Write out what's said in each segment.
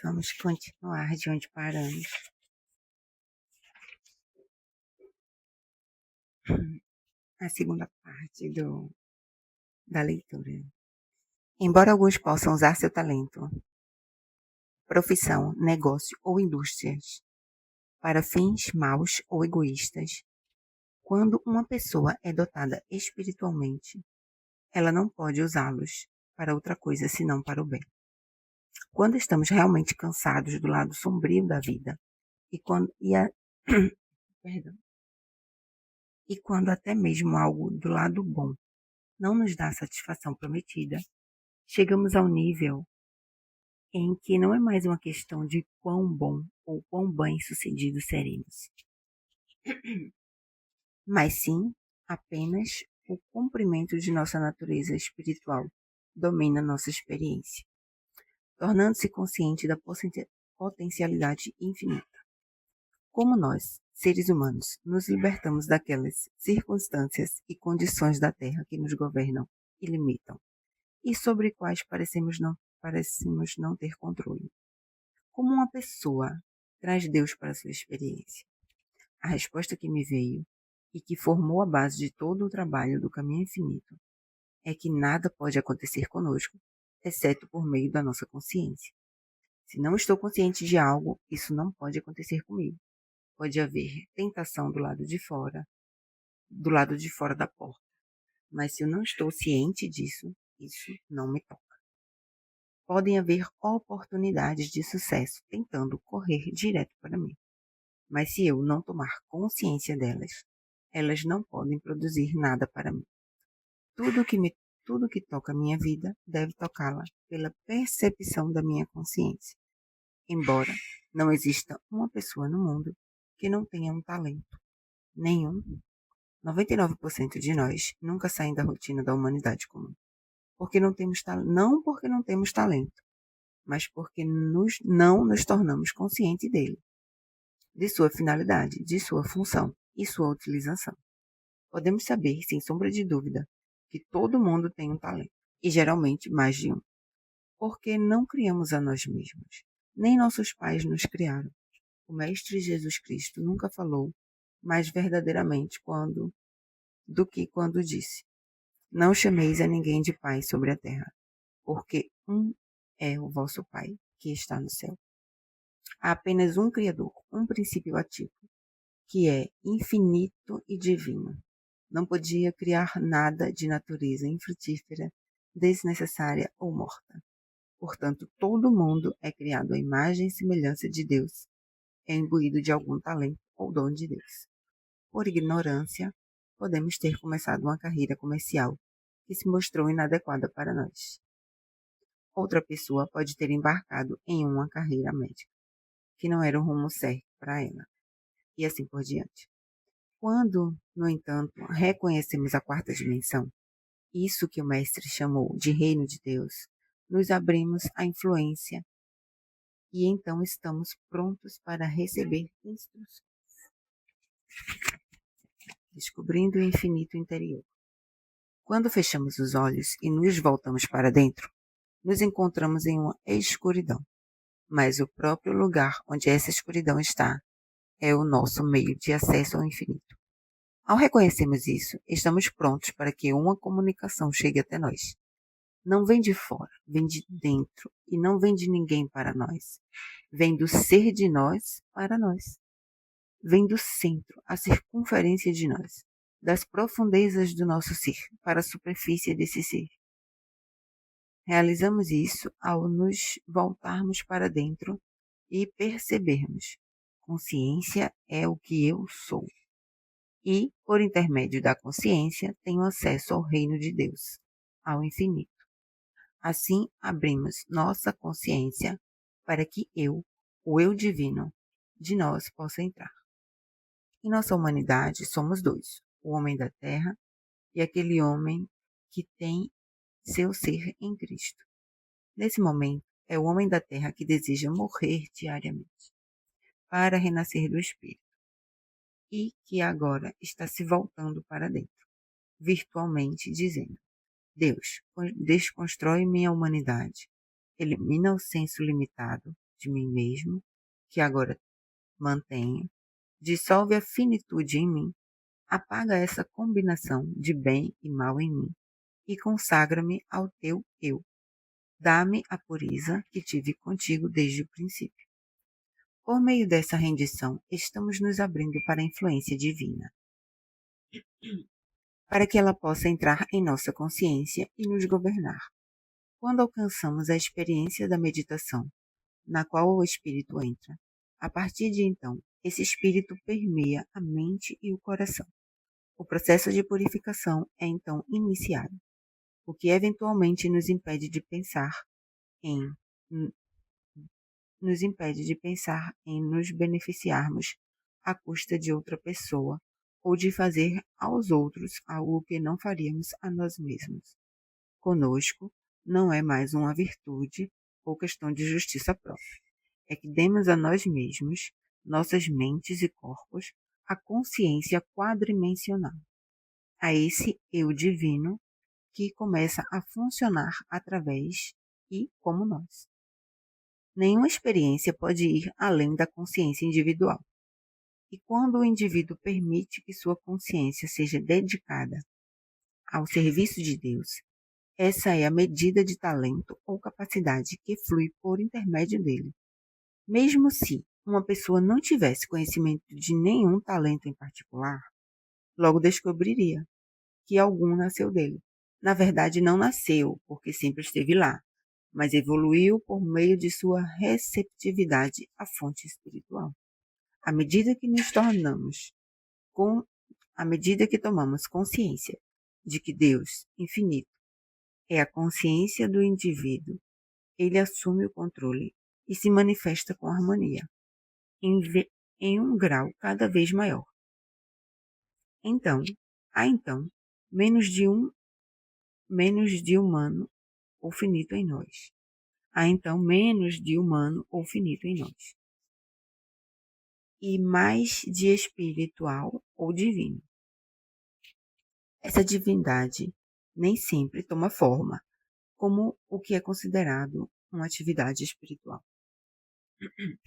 Vamos continuar de onde paramos. A segunda parte da leitura. Embora alguns possam usar seu talento, profissão, negócio ou indústrias para fins maus ou egoístas, quando uma pessoa é dotada espiritualmente, ela não pode usá-los para outra coisa senão para o bem. Quando estamos realmente cansados do lado sombrio da vida perdão, e quando até mesmo algo do lado bom não nos dá a satisfação prometida, chegamos ao nível em que não é mais uma questão de quão bom ou quão bem-sucedidos seremos, mas sim apenas o cumprimento de nossa natureza espiritual domina nossa experiência, tornando-se consciente da potencialidade infinita. Como nós, seres humanos, nos libertamos daquelas circunstâncias e condições da Terra que nos governam e limitam, e sobre quais parecemos não ter controle. Como uma pessoa traz Deus para sua experiência? A resposta que me veio e que formou a base de todo o trabalho do caminho infinito é que nada pode acontecer conosco, exceto por meio da nossa consciência. Se não estou consciente de algo, isso não pode acontecer comigo. Pode haver tentação do lado de fora da porta. Mas se eu não estou ciente disso, isso não me toca. Podem haver oportunidades de sucesso tentando correr direto para mim. Mas se eu não tomar consciência delas, elas não podem produzir nada para mim. Tudo que toca a minha vida deve tocá-la pela percepção da minha consciência. Embora não exista uma pessoa no mundo que não tenha um talento. Nenhum. 99% de nós nunca saem da rotina da humanidade comum. Não porque não temos talento, mas porque não nos tornamos conscientes dele, de sua finalidade, de sua função e sua utilização. Podemos saber, sem sombra de dúvida, que todo mundo tem um talento, e geralmente mais de um. Porque não criamos a nós mesmos, nem nossos pais nos criaram. O Mestre Jesus Cristo nunca falou mais verdadeiramente do que quando disse: não chameis a ninguém de pai sobre a terra, porque um é o vosso Pai, que está no céu. Há apenas um Criador, um princípio ativo, que é infinito e divino. Não podia criar nada de natureza infrutífera, desnecessária ou morta. Portanto, todo mundo é criado à imagem e semelhança de Deus, é imbuído de algum talento ou dom de Deus. Por ignorância, podemos ter começado uma carreira comercial que se mostrou inadequada para nós. Outra pessoa pode ter embarcado em uma carreira médica, que não era o rumo certo para ela, e assim por diante. Quando, no entanto, reconhecemos a quarta dimensão, isso que o Mestre chamou de Reino de Deus, nos abrimos à influência e então estamos prontos para receber instruções, descobrindo o infinito interior. Quando fechamos os olhos e nos voltamos para dentro, nos encontramos em uma escuridão. Mas o próprio lugar onde essa escuridão está é o nosso meio de acesso ao infinito. Ao reconhecermos isso, estamos prontos para que uma comunicação chegue até nós. Não vem de fora, vem de dentro e não vem de ninguém para nós. Vem do ser de nós para nós. Vem do centro, a circunferência de nós, das profundezas do nosso ser para a superfície desse ser. Realizamos isso ao nos voltarmos para dentro e percebermos: consciência é o que eu sou. E, por intermédio da consciência, tenho acesso ao reino de Deus, ao infinito. Assim, abrimos nossa consciência para que o eu divino, de nós possa entrar. Em nossa humanidade, somos dois: o homem da terra e aquele homem que tem seu ser em Cristo. Nesse momento, é o homem da terra que deseja morrer diariamente para renascer do Espírito e que agora está se voltando para dentro. virtualmente, dizendo: Deus, desconstrói minha humanidade, elimina o senso limitado de mim mesmo, que agora mantenho, dissolve a finitude em mim, apaga essa combinação de bem e mal em mim e consagra-me ao teu eu. Dá-me a pureza que tive contigo desde o princípio. Por meio dessa rendição, estamos nos abrindo para a influência divina, para que ela possa entrar em nossa consciência e nos governar. Quando alcançamos a experiência da meditação, na qual o espírito entra, a partir de então, esse espírito permeia a mente e o coração. O processo de purificação é então iniciado, o que eventualmente em nos impede de pensar em nos beneficiarmos à custa de outra pessoa ou de fazer aos outros algo que não faríamos a nós mesmos. Conosco não é mais uma virtude ou questão de justiça própria. É que demos a nós mesmos, nossas mentes e corpos, a consciência quadrimensional, a esse eu divino que começa a funcionar através e como nós. Nenhuma experiência pode ir além da consciência individual. E quando o indivíduo permite que sua consciência seja dedicada ao serviço de Deus, essa é a medida de talento ou capacidade que flui por intermédio dele. Mesmo se uma pessoa não tivesse conhecimento de nenhum talento em particular, logo descobriria que algum nasceu dele. Na verdade, não nasceu, porque sempre esteve lá, mas evoluiu por meio de sua receptividade à fonte espiritual. À medida que nos tornamos, à medida que tomamos consciência de que Deus, infinito, é a consciência do indivíduo, ele assume o controle e se manifesta com harmonia, em um grau cada vez maior. Então, menos de humano ou finito em nós. Há então menos de humano ou finito em nós. E mais de espiritual ou divino. Essa divindade nem sempre toma forma, como o que é considerado uma atividade espiritual.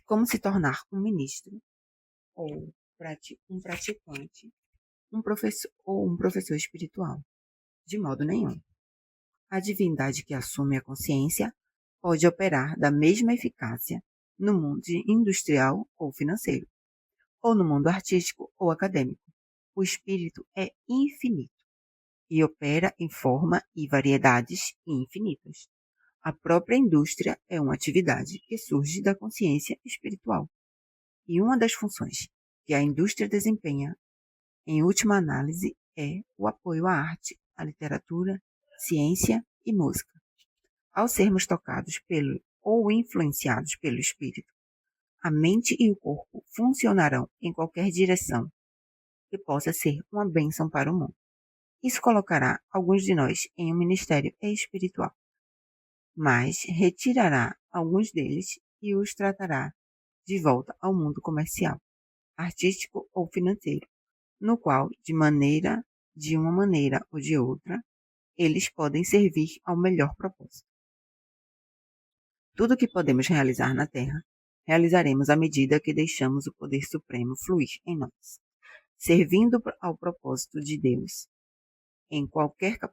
Como se tornar um ministro, ou um praticante, um professor espiritual. De modo nenhum. A divindade que assume a consciência pode operar da mesma eficácia no mundo industrial ou financeiro, ou no mundo artístico ou acadêmico. O espírito é infinito e opera em forma e variedades infinitas. A própria indústria é uma atividade que surge da consciência espiritual. E uma das funções que a indústria desempenha, em última análise, é o apoio à arte, à literatura, ciência e música. Ao sermos tocados ou influenciados pelo espírito, a mente e o corpo funcionarão em qualquer direção que possa ser uma bênção para o mundo. Isso colocará alguns de nós em um ministério espiritual, mas retirará alguns deles e os tratará de volta ao mundo comercial, artístico ou financeiro, no qual, de uma maneira ou de outra, eles podem servir ao melhor propósito. Tudo o que podemos realizar na Terra, realizaremos à medida que deixamos o poder supremo fluir em nós, servindo ao propósito de Deus em qualquer capacidade